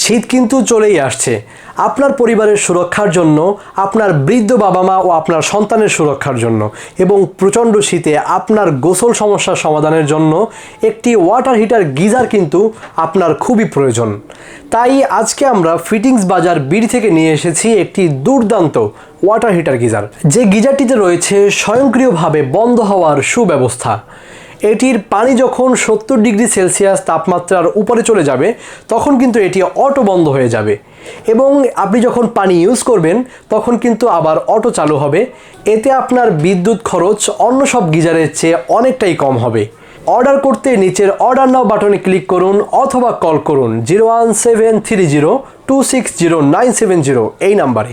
শীত কিন্তু চলেই আসছে। আপনার পরিবারের সুরক্ষার জন্য, আপনার বৃদ্ধ বাবা মা ও আপনার সন্তানের সুরক্ষার জন্য এবং প্রচণ্ড শীতে আপনার গোসল সমস্যার সমাধানের জন্য একটি ওয়াটার হিটার গিজার কিন্তু আপনার খুবই প্রয়োজন। তাই আজকে আমরা ফিটিংস বাজার বিডি থেকে নিয়ে এসেছি একটি দুর্দান্ত ওয়াটার হিটার গিজার, যে গিজারটিতে রয়েছে স্বয়ংক্রিয়ভাবে বন্ধ হওয়ার সুব্যবস্থা। এটির পানি যখন 70 ডিগ্রি সেলসিয়াস তাপমাত্রার উপরে চলে যাবে তখন কিন্তু এটি অটো বন্ধ হয়ে যাবে এবং আপনি যখন পানি ইউজ করবেন তখন কিন্তু আবার অটো চালু হবে। এতে আপনার বিদ্যুৎ খরচ অন্য সব গিজারের চেয়ে অনেকটাই কম হবে। অর্ডার করতে নিচের অর্ডার নাও বাটনে ক্লিক করুন অথবা কল করুন 01730260970 এই নাম্বারে।